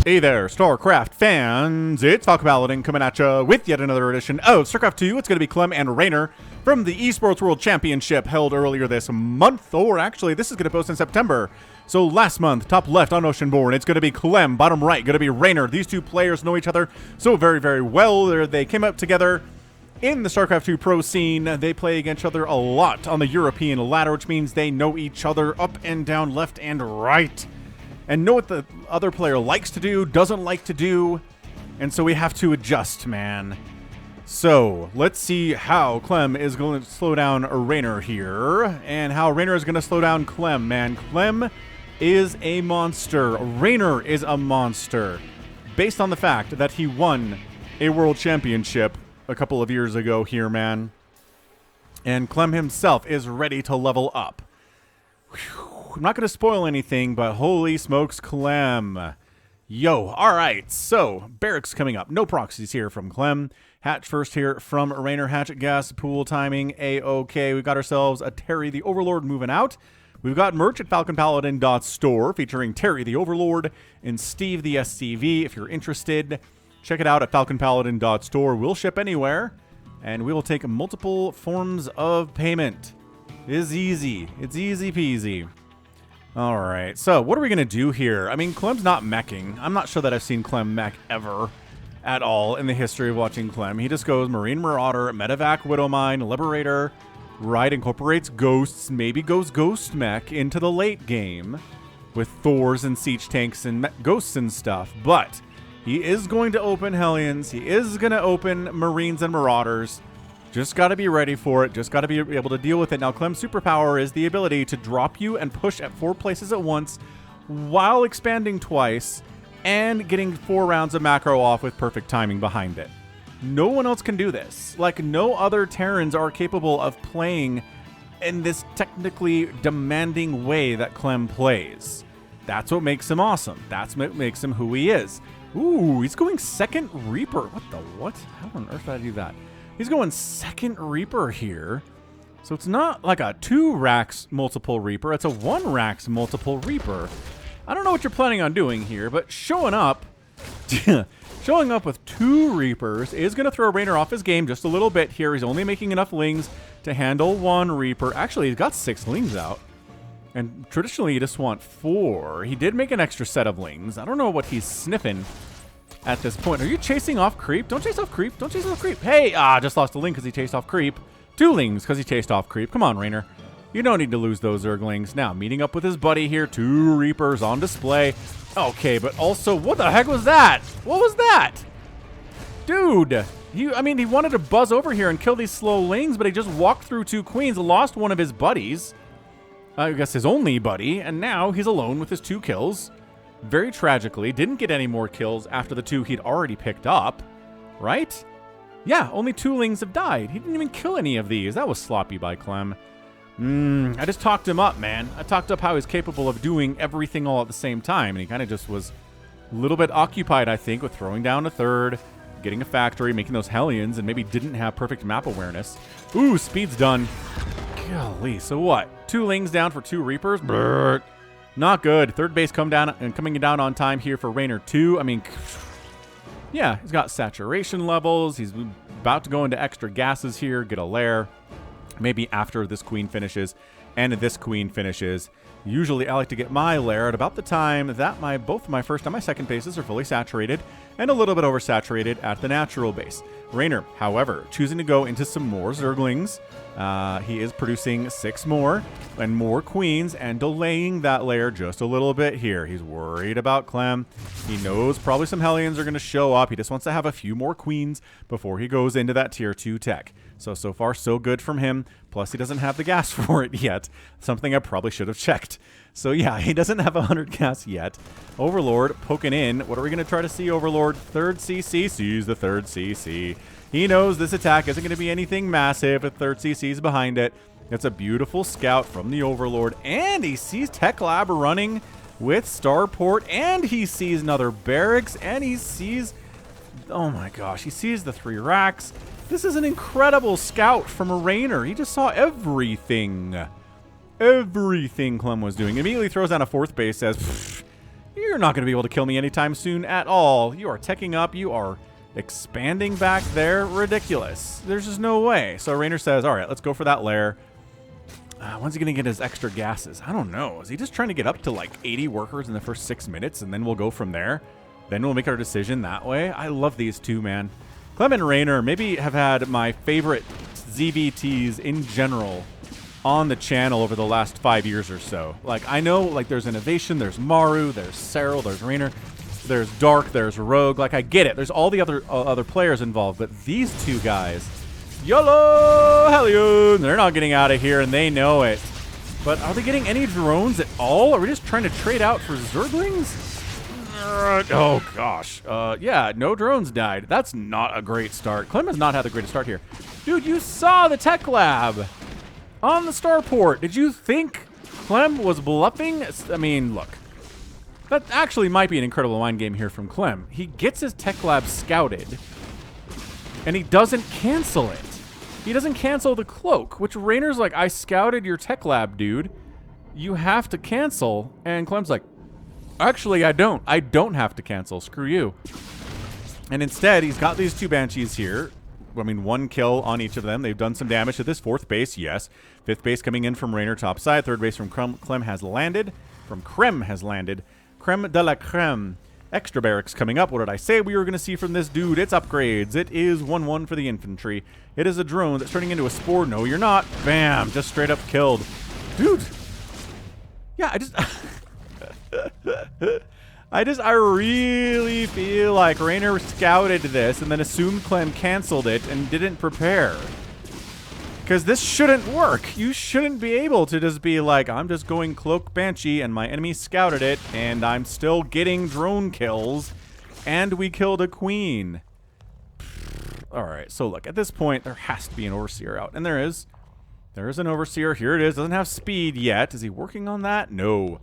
Hey there, StarCraft fans! It's Falcon Paladin coming at you with yet another edition of StarCraft 2. It's going to be Clem and Reynor from the Esports World Championship held earlier this month, or actually, this is going to post in September. So last month, top left on Oceanborn, it's going to be Clem, bottom right, going to be Reynor. These two players know each other so very, very well. They came up together in the StarCraft 2 pro scene. They play against each other a lot on the European ladder, which means they know each other up and down, left and right, and know what the other player likes to do, doesn't like to do, and so we have to adjust, man. So let's see how Clem is going to slow down Reynor here, and how Reynor is going to slow down Clem, man. Clem is a monster. Reynor is a monster, based on the fact that he won a world championship a couple of years ago here, man. And Clem himself is ready to level up. Whew. I'm not going to spoil anything, but holy smokes, Clem. Yo, all right, so barracks coming up. No proxies here from Clem. Hatch first here from Reynor. Hatch gas pool timing, A-OK. We've got ourselves a Terry the Overlord moving out. We've got merch at falconpaladin.store featuring Terry the Overlord and Steve the SCV. If you're interested, check it out at falconpaladin.store. We'll ship anywhere, and we will take multiple forms of payment. It's easy. It's easy peasy. All right, so what are we going to do here? I mean, Clem's not meching. I'm not sure that I've seen Clem mech ever at all in the history of watching Clem. He just goes Marine Marauder, Medevac, Widowmine, Liberator, right, incorporates Ghosts, maybe goes Ghost mech into the late game with Thors and Siege Tanks and Ghosts and stuff. But he is going to open Hellions. He is going to open Marines and Marauders. Just got to be ready for it. Just got to be able to deal with it. Now, Clem's superpower is the ability to drop you and push at 4 places at once while expanding twice and getting 4 rounds of macro off with perfect timing behind it. No one else can do this. Like, no other Terrans are capable of playing in this technically demanding way that Clem plays. That's what makes him awesome. That's what makes him who he is. Ooh, he's going second Reaper. What the what? How on earth did I do that? He's going second Reaper here. So it's not like a 2 racks multiple Reaper. It's a 1 racks multiple Reaper. I don't know what you're planning on doing here, but showing up with 2 Reapers is going to throw Reynor off his game just a little bit here. He's only making enough Lings to handle 1 Reaper. Actually, he's got 6 Lings out. And traditionally, you just want 4. He did make an extra set of Lings. I don't know what he's sniffing at this point. Are you chasing off creep? Don't chase off creep. Don't chase off creep. Hey, just lost a Ling because he chased off creep. 2 Lings because he chased off creep. Come on, Reynor. You don't need to lose those Zerglings. Now, meeting up with his buddy here. 2 Reapers on display. Okay, but also, what the heck was that? What was that? Dude, he wanted to buzz over here and kill these slow Lings, but he just walked through 2 Queens, lost one of his buddies. I guess his only buddy, and now he's alone with his 2 kills. Very tragically, didn't get any more kills after the 2 he'd already picked up, right? Yeah, only 2 Lings have died. He didn't even kill any of these. That was sloppy by Clem. I just talked him up, man. I talked up how he's capable of doing everything all at the same time, and he kind of just was a little bit occupied, I think, with throwing down a 3rd, getting a factory, making those Hellions, and maybe didn't have perfect map awareness. Ooh, speed's done. Golly, so what? 2 Lings down for 2 Reapers? Brrr. Not good. 3rd base coming down on time here for Reynor 2. I mean, yeah, he's got saturation levels. He's about to go into extra gases here, get a lair. Maybe after this queen finishes and this queen finishes. Usually I like to get my lair at about the time that both my first and my second bases are fully saturated and a little bit oversaturated at the natural base. Reynor, however, choosing to go into some more Zerglings. He is producing 6 more and more queens and delaying that layer just a little bit here. He's worried about Clem. He knows probably some Hellions are going to show up. He just wants to have a few more queens before he goes into that tier 2 tech. So far, so good from him. Plus, he doesn't have the gas for it yet. Something I probably should have checked. So yeah, he doesn't have 100 gas yet. Overlord poking in. What are we going to try to see, Overlord? 3rd CC sees the 3rd CC. He knows this attack isn't going to be anything massive if 3rd CC is behind it. It's a beautiful scout from the Overlord. And he sees Tech Lab running with Starport. And he sees another barracks. And he sees... oh my gosh, he sees the 3 racks. This is an incredible scout from a Reynor. He just saw everything. Everything Clem was doing. Immediately throws down a 4th base, says, You're not going to be able to kill me anytime soon at all. You are teching up. You are expanding back there. Ridiculous. There's just no way. So Reynor says, all right, let's go for that lair. When's he going to get his extra gases? I don't know. Is he just trying to get up to like 80 workers in the first 6 minutes, and then we'll go from there? Then we'll make our decision that way? I love these two, man. Clem and Reynor maybe have had my favorite ZVTs in general on the channel over the last 5 years or so. Like, I know, like, there's Innovation, there's Maru, there's Cyril, there's Reynor, there's Dark, there's Rogue. Like, I get it. There's all the other players involved, but these two guys, YOLO Hellion, they're not getting out of here, and they know it. But are they getting any drones at all? Are we just trying to trade out for Zerglings? Oh, gosh. Yeah, no drones died. That's not a great start. Clem has not had the greatest start here. Dude, you saw the tech lab on the starport. Did you think Clem was bluffing? I mean, look. That actually might be an incredible mind game here from Clem. He gets his tech lab scouted, and he doesn't cancel it. He doesn't cancel the cloak, which Reynor's like, I scouted your tech lab, dude. You have to cancel. And Clem's like, actually, I don't. I don't have to cancel. Screw you. And instead, he's got these two Banshees here. I mean, 1 kill on each of them. They've done some damage to this 4th base, yes. 5th base coming in from Reynor top side. 3rd base from Clem has landed. Creme de la creme. Extra barracks coming up. What did I say we were going to see from this dude? It's upgrades. It is 1-1 for the infantry. It is a drone that's turning into a spore. No, you're not. Bam. Just straight up killed. Dude. Yeah, I really feel like Reynor scouted this and then assumed Clem canceled it and didn't prepare. Because this shouldn't work. You shouldn't be able to just be like, I'm just going Cloak Banshee and my enemy scouted it and I'm still getting drone kills and we killed a queen. Alright, so look, at this point, there has to be an Overseer out. And there is. There is an Overseer. Here it is. Doesn't have speed yet. Is he working on that? No.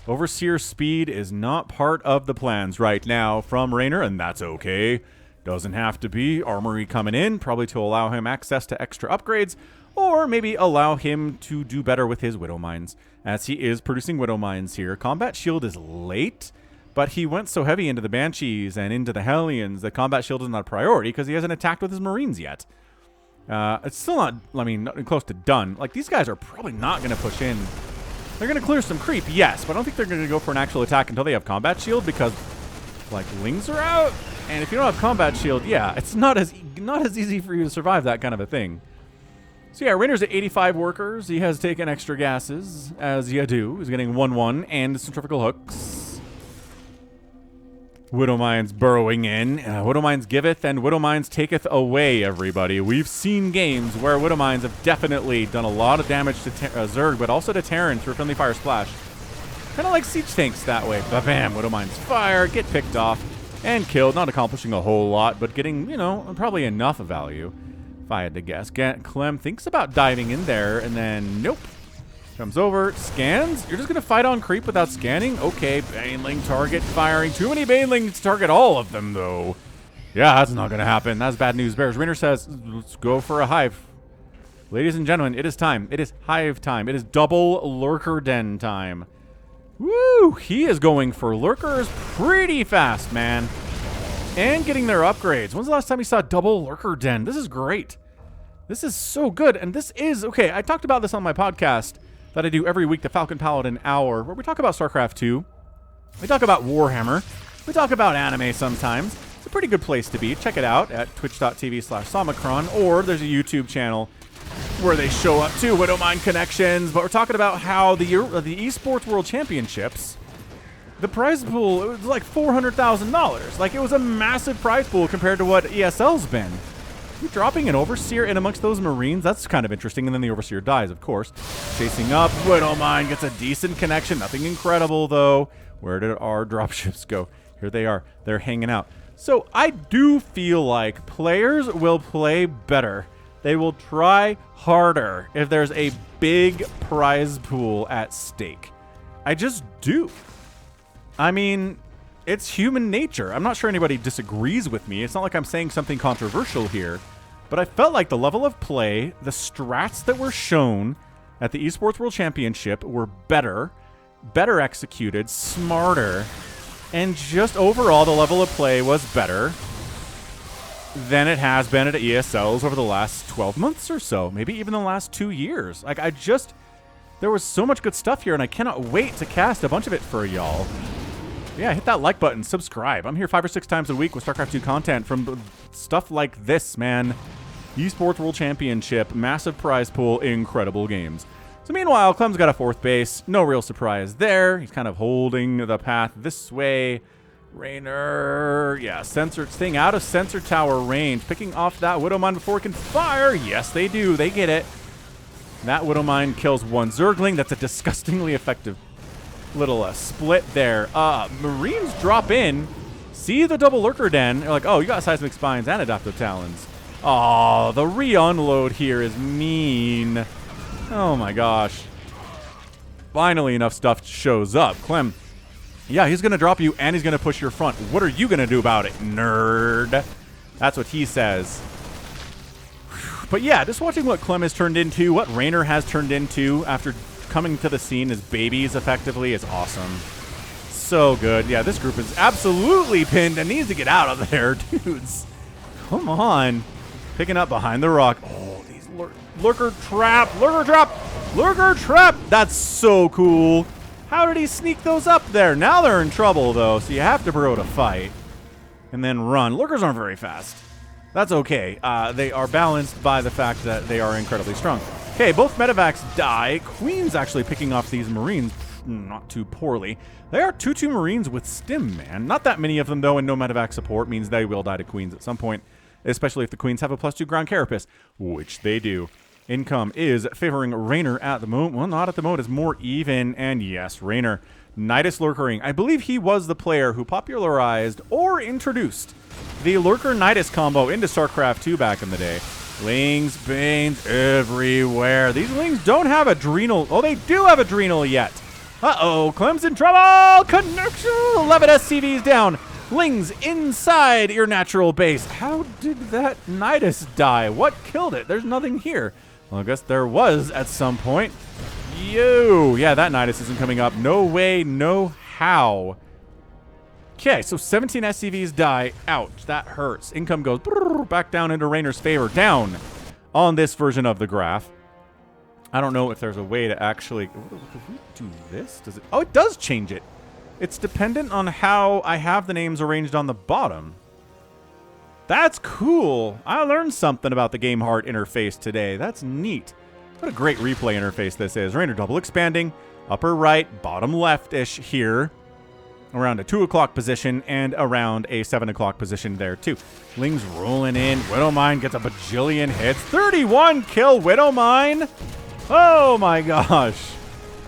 Overseer speed is not part of the plans right now from Reynor, and that's okay. Doesn't have to be. Armory coming in, probably to allow him access to extra upgrades, or maybe allow him to do better with his Widow Mines, as he is producing Widow Mines here. Combat Shield is late, but he went so heavy into the Banshees and into the Hellions that Combat Shield is not a priority because he hasn't attacked with his Marines yet. It's still not, I mean, not close to done. Like, these guys are probably not going to push in. They're going to clear some creep, yes, but I don't think they're going to go for an actual attack until they have Combat Shield because, like, Lings are out, and if you don't have Combat Shield, yeah, it's not as easy for you to survive that kind of a thing. So yeah, Reynor's at 85 workers. He has taken extra gases, as you do. He's getting 1-1 and centrifugal hooks. Widow Mines burrowing in. Widow Mines giveth and Widow Mines taketh away, everybody. We've seen games where Widow Mines have definitely done a lot of damage to Zerg, but also to Terran through friendly fire splash. Kind of like siege tanks that way. Ba-bam, Widow Mines fire, get picked off, and killed. Not accomplishing a whole lot, but getting, you know, probably enough value, if I had to guess. Clem thinks about diving in there, and then, nope. Comes over, scans. You're just going to fight on creep without scanning? Okay, Baneling target firing. Too many Banelings to target all of them, though. Yeah, that's not going to happen. That's bad news bears. Reynor says, let's go for a hive. Ladies and gentlemen, it is time. It is hive time. It is double lurker den time. Woo! He is going for lurkers pretty fast, man. And getting their upgrades. When's the last time you saw double lurker den? This is great. This is so good. And this is, okay, I talked about this on my podcast that I do every week, the Falcon Paladin Hour, where we talk about StarCraft 2. We talk about Warhammer. We talk about anime sometimes. It's a pretty good place to be. Check it out at twitch.tv/Somicron, or there's a YouTube channel where they show up too, Widow Mine connections. But we're talking about how the Esports World Championships, the prize pool, it was like $400,000. Like, it was a massive prize pool compared to what ESL's been. You're dropping an Overseer in amongst those Marines? That's kind of interesting. And then the Overseer dies, of course. Chasing up. Widow Mine gets a decent connection. Nothing incredible, though. Where did our dropships go? Here they are. They're hanging out. So I do feel like players will play better. They will try harder if there's a big prize pool at stake. I just do. I mean, it's human nature. I'm not sure anybody disagrees with me. It's not like I'm saying something controversial here, but I felt like the level of play, the strats that were shown at the Esports World Championship were better executed, smarter, And just overall, the level of play was better than it has been at ESLs over the last 12 months or so. Maybe even the last 2 years. Like, there was so much good stuff here, and I cannot wait to cast a bunch of it for y'all. Yeah, hit that like button, subscribe. I'm here 5 or 6 times a week with StarCraft 2 content from stuff like this, man. Esports World Championship, massive prize pool, incredible games. So meanwhile, Clem's got a 4th base. No real surprise there. He's kind of holding the path this way. Reynor, yeah, staying out of sensor tower range. Picking off that Widow Mine before it can fire. Yes, they do. They get it. That Widow Mine kills 1 Zergling. That's a disgustingly effective little split there. Marines drop in. See the double lurker den. They're like, oh, you got seismic spines and adaptive talons. Oh, the re-unload here is mean. Oh my gosh. Finally enough stuff shows up. Clem, yeah, he's going to drop you and he's going to push your front. What are you going to do about it, nerd? That's what he says. But yeah, just watching what Clem has turned into, what Reynor has turned into after coming to the scene as babies effectively is awesome. So good. Yeah, this group is absolutely pinned and needs to get out of there, dudes. Come on. Picking up behind the rock. Oh, these lurker trap. That's so cool. How did he sneak those up there? Now they're in trouble, though, so you have to bro to fight and then run. Lurkers aren't very fast. That's okay. They are balanced by the fact that they are incredibly strong. Okay, both medevacs die. Queen's actually picking off these Marines not too poorly. They are 2-2 Marines with stim, man. Not that many of them, though, and no medevac support means they will die to Queens at some point, especially if the Queens have a +2 ground carapace, which they do. Income is favoring Reynor at the moment. Well, not at the moment. It's more even, and yes, Reynor. Nidus Lurkering. I believe he was the player who popularized or introduced the Lurker Nidus combo into StarCraft 2 back in the day. Lings, Banes, everywhere. These Lings don't have Adrenal. Oh, they do have Adrenal yet. Uh-oh, Clem's in trouble. Connection. 11 SCVs down. Lings inside your natural base. How did that Nidus die? What killed it? There's nothing here. Well, I guess there was at some point. Yeah, that Nidus isn't coming up. No way, no how. Okay, so 17 SCVs die. Ouch, that hurts. Income goes back down into Reynor's favor. Down on this version of the graph. I don't know if there's a way to actually... If we do this, does it... Oh, it does change it. It's dependent on how I have the names arranged on the bottom. That's cool. I learned something about the Game Heart interface today. That's neat. What a great replay interface this is. Reynor double expanding. Upper right, bottom left-ish here. Around a 2 o'clock position and around a 7 o'clock position there too. Lings rolling in. Widowmine gets a bajillion hits. 31 kill Widowmine. Oh my gosh.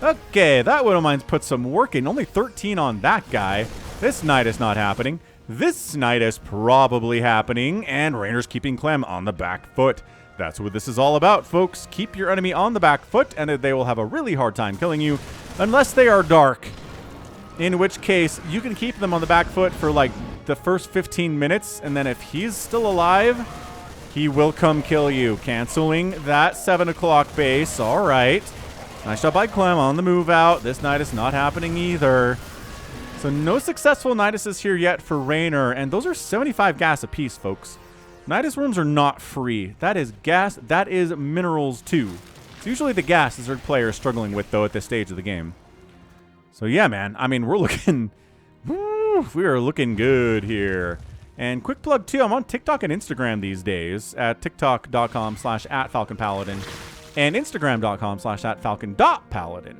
Okay, that Widowmine's put some work in. Only 13 on that guy. This Nidus not happening. This Nidus probably happening. And Reynor's keeping Clem on the back foot. That's what this is all about, folks. Keep your enemy on the back foot and they will have a really hard time killing you unless they are dark. In which case, you can keep them on the back foot for like the first 15 minutes. And then if he's still alive, he will come kill you. Canceling that 7 o'clock base. All right. Nice job by Clem on the move out. This Nidus not happening either. So no successful Niduses here yet for Reynor. And those are 75 gas apiece, folks. Nidus rooms are not free. That is gas. That is minerals too. It's usually the gas the Zerg player is struggling with, though, at this stage of the game. So yeah, man. I mean, we're looking... we are looking good here. And quick plug, too. I'm on TikTok and Instagram these days at tiktok.com/@FalconPaladin and Instagram.com/@Falcon.Paladin.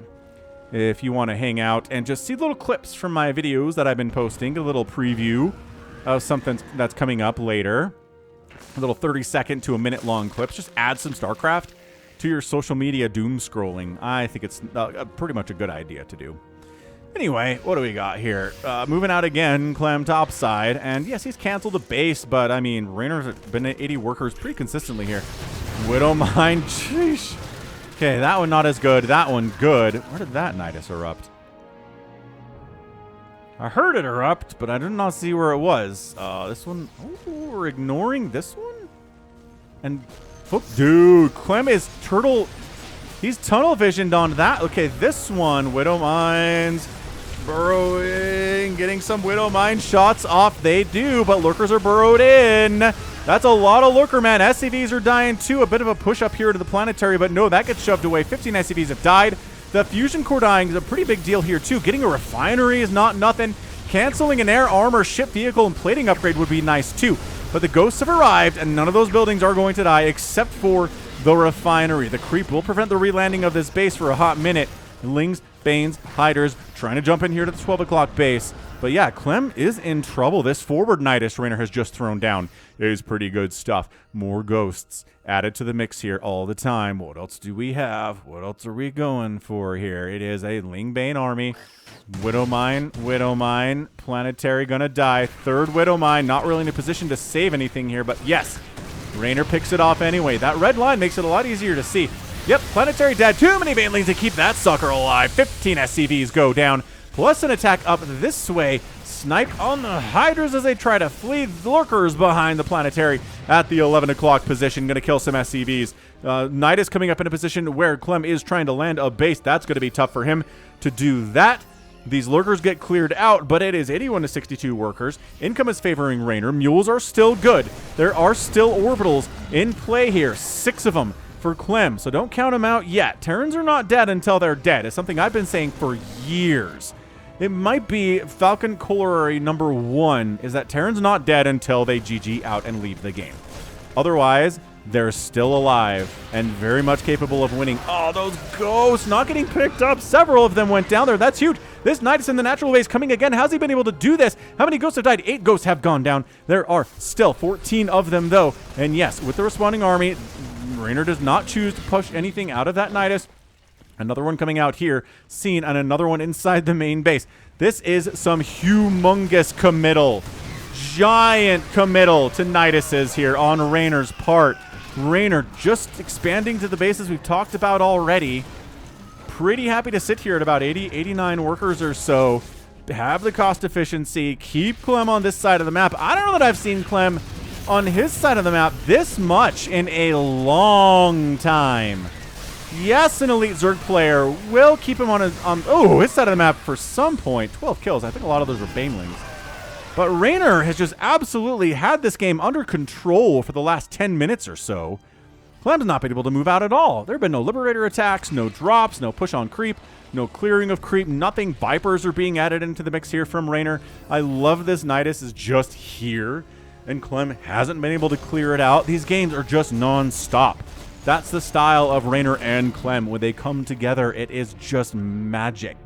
If you want to hang out and just see little clips from my videos that I've been posting, a little preview of something that's coming up later. A little 30-second to a minute-long clips. Just add some StarCraft to your social media doom scrolling. I think it's pretty much a good idea to do. Anyway, what do we got here? Moving out again, Clem topside. And yes, he's canceled the base, but I mean, Reynor's been at 80 workers pretty consistently here. Widowmine, sheesh. Okay, that one not as good. That one good. Where did that Nidus erupt? I heard it erupt, but I did not see where it was. This one. Oh, we're ignoring this one? And, dude, Clem is turtle. He's tunnel visioned on that. Okay, this one, Widowmines. Burrowing, getting some Widow Mine shots off. They do, but Lurkers are burrowed in. That's a lot of Lurker, man. SCVs are dying too. A bit of a push up here to the planetary, but no, that gets shoved away. 15 SCVs have died. The fusion core dying is a pretty big deal here too. Getting a refinery is not nothing. Canceling an air armor, ship vehicle, and plating upgrade would be nice too. But the ghosts have arrived, and none of those buildings are going to die except for the refinery. The creep will prevent the relanding of this base for a hot minute. Lings, Banes, Hydras trying to jump in here to the 12 o'clock base. But yeah, Clem is in trouble. This forward Nidus Reynor has just thrown down is pretty good stuff. More ghosts added to the mix here all the time. What else do we have? What else are we going for here? It is a Ling Bane army. Widow Mine, Planetary gonna die. Third Widow Mine, not really in a position to save anything here, but yes, Reynor picks it off anyway. That red line makes it a lot easier to see. Yep, Planetary dead. Too many Banelings to keep that sucker alive. 15 SCVs go down, plus an attack up this way. Snipe on the Hydras as they try to flee. Lurkers behind the Planetary at the 11 o'clock position. Going to kill some SCVs. Nidus coming up in a position where Clem is trying to land a base. That's going to be tough for him to do that. These Lurkers get cleared out, but it is 81 to 62 workers. Income is favoring Reynor. Mules are still good. There are still orbitals in play here. 6 of them for Clem, so don't count them out yet. Terrans are not dead until they're dead. It's something I've been saying for years. It might be Falcon corollary number 1 is that Terran's not dead until they GG out and leave the game. Otherwise, they're still alive and very much capable of winning. Oh, those ghosts not getting picked up. Several of them went down there. That's huge. This Nidus in the natural base coming again. How's he been able to do this? How many ghosts have died? 8 ghosts have gone down. There are still 14 of them, though. And yes, with the responding army, Reynor does not choose to push anything out of that Nidus. Another one coming out here, seen, and another one inside the main base. This is some humongous committal. Giant committal to Niduses here on Reynor's part. Reynor just expanding to the bases we've talked about already. Pretty happy to sit here at about 80, 89 workers or so. Have the cost efficiency. Keep Clem on this side of the map. I don't know that I've seen Clem on his side of the map this much in a long time. Yes, an elite Zerg player will keep him on his side of the map for some point. 12 kills. I think a lot of those are Banelings. But Reynor has just absolutely had this game under control for the last 10 minutes or so. Clem's not been able to move out at all. There have been no Liberator attacks, no drops, no push on creep, no clearing of creep, nothing. Vipers are being added into the mix here from Reynor. I love this Nidus is just here, and Clem hasn't been able to clear it out. These games are just non-stop. That's the style of Reynor and Clem. When they come together, it is just magic.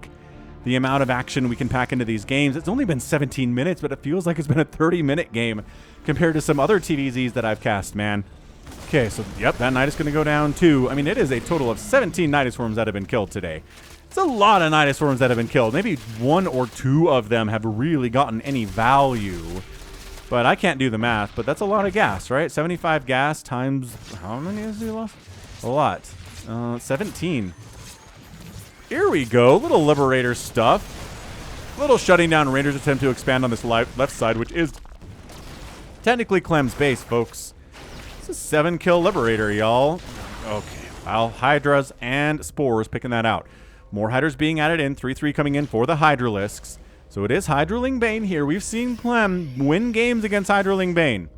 The amount of action we can pack into these games. It's only been 17 minutes, but it feels like it's been a 30-minute game compared to some other TVZs that I've cast, man. Okay, so, yep, that Nidus is going to go down, too. I mean, it is a total of 17 Nidus Worms that have been killed today. It's a lot of Nidus Worms that have been killed. Maybe 1 or 2 of them have really gotten any value. But I can't do the math, but that's a lot of gas, right? 75 gas times, how many has he lost? A lot. 17. Here we go. Little Liberator stuff. Little shutting down Reynor's attempt to expand on this left side, which is technically Clem's base, folks. It's a 7-kill Liberator, y'all. Okay. Well, Hydras and Spores picking that out. More Hydras being added in. 3-3 coming in for the Hydralisks. So it is Hydraling Bane here. We've seen Clem win games against Hydraling Bane.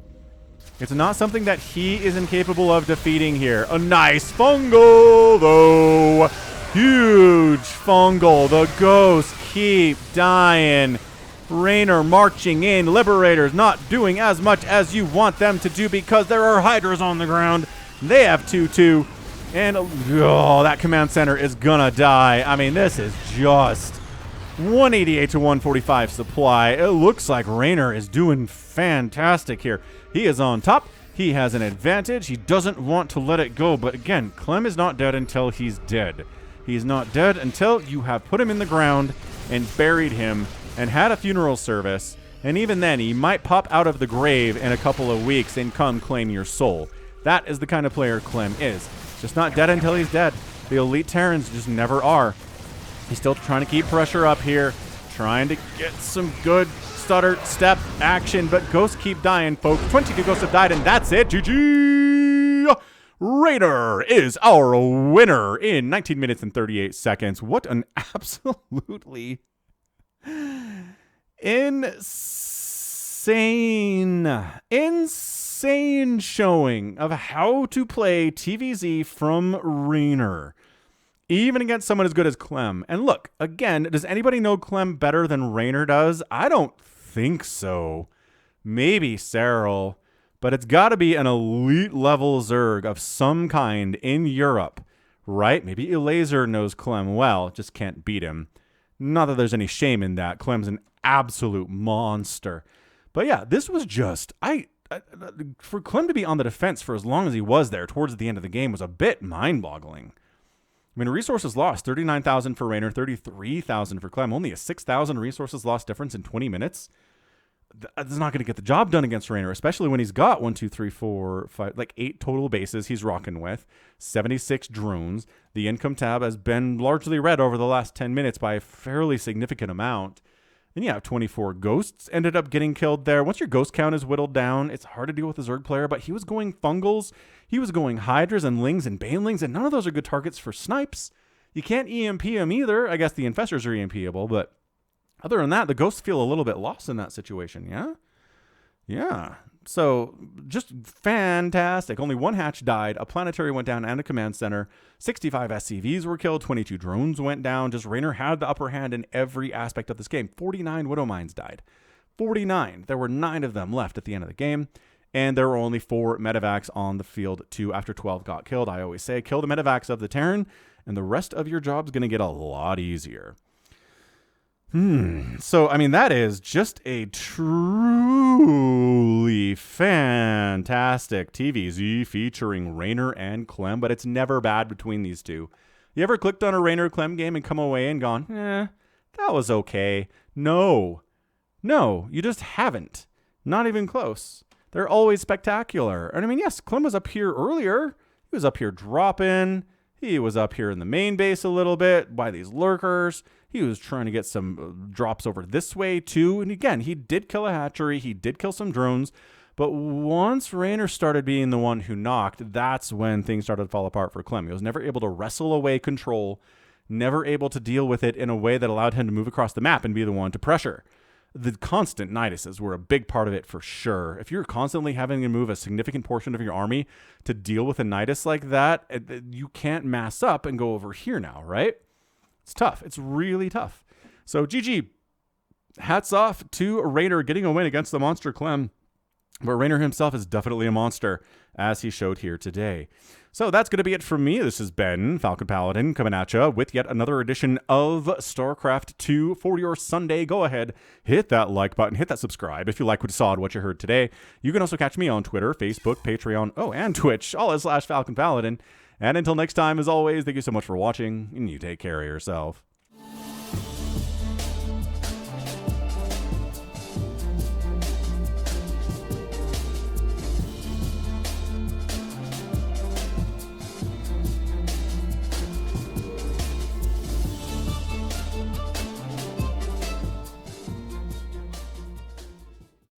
It's not something that he is incapable of defeating here. A nice fungal, though. Huge fungal. The ghosts keep dying. Reynor marching in. Liberators not doing as much as you want them to do because there are Hydras on the ground. They have 2-2. And, oh, that command center is gonna die. I mean, this is just 188 to 145 supply. It looks like Reynor is doing fantastic here. He is on top. He has an advantage. He doesn't want to let it go. But again, Clem is not dead until he's dead. He's not dead until you have put him in the ground and buried him and had a funeral service. And even then, he might pop out of the grave in a couple of weeks and come claim your soul. That is the kind of player Clem is. Just not dead until he's dead. The elite Terrans just never are. He's still trying to keep pressure up here, trying to get some good stutter step action, but ghosts keep dying, folks. 22 ghosts have died, and that's it. GG! Reynor is our winner in 19 minutes and 38 seconds. What an absolutely Insane showing of how to play TVZ from Reynor, even against someone as good as Clem. And look, again, does anybody know Clem better than Reynor does? I don't think so. Maybe Cyril, but it's got to be an elite level Zerg of some kind in Europe, right? Maybe Elazer knows Clem well, just can't beat him. Not that there's any shame in that. Clem's an absolute monster. But yeah, this was just, for Clem to be on the defense for as long as he was there towards the end of the game was a bit mind-boggling. I mean, resources lost, 39,000 for Reynor, 33,000 for Clem. Only a 6,000 resources lost difference in 20 minutes. That's not going to get the job done against Reynor, especially when he's got 1, 2, 3, 4, 5, like 8 total bases he's rocking with, 76 drones. The income tab has been largely red over the last 10 minutes by a fairly significant amount. And yeah, 24 ghosts ended up getting killed there. Once your ghost count is whittled down, it's hard to deal with a Zerg player, but he was going fungals, he was going hydras and lings and banelings, and none of those are good targets for snipes. You can't EMP him either. I guess the infestors are EMPable, but other than that, the ghosts feel a little bit lost in that situation, yeah? Yeah. So, just fantastic. Only one hatch died, a planetary went down, and a command center. 65 SCVs were killed, 22 drones went down. Just Reynor had the upper hand in every aspect of this game. 49 Widow Mines died. 49. There were 9 of them left at the end of the game, and there were only 4 medevacs on the field, too, after 12 got killed. I always say, kill the medevacs of the Terran, and the rest of your job's going to get a lot easier. So, I mean, that is just a truly fantastic TVZ featuring Reynor and Clem, but it's never bad between these two. You ever clicked on a Reynor Clem game and come away and gone, that was okay? No, you just haven't. Not even close. They're always spectacular. And I mean, yes, Clem was up here earlier. He was up here dropping. He was up here in the main base a little bit by these lurkers. He was trying to get some drops over this way too. And again, he did kill a hatchery. He did kill some drones. But once Reynor started being the one who knocked, that's when things started to fall apart for Clem. He was never able to wrestle away control, never able to deal with it in a way that allowed him to move across the map and be the one to pressure. The constant niduses were a big part of it for sure. If you're constantly having to move a significant portion of your army to deal with a nidus like that, you can't mass up and go over here now, right? It's tough. It's really tough. So GG. Hats off to Reynor getting a win against the monster Clem. But Reynor himself is definitely a monster, as he showed here today. So that's going to be it from me. This has been Falcon Paladin coming at you with yet another edition of StarCraft 2 for your Sunday. Go ahead, hit that like button, hit that subscribe if you like what you saw and what you heard today. You can also catch me on Twitter, Facebook, Patreon, and Twitch, all /Falcon Paladin. And until next time, as always, thank you so much for watching, and you take care of yourself.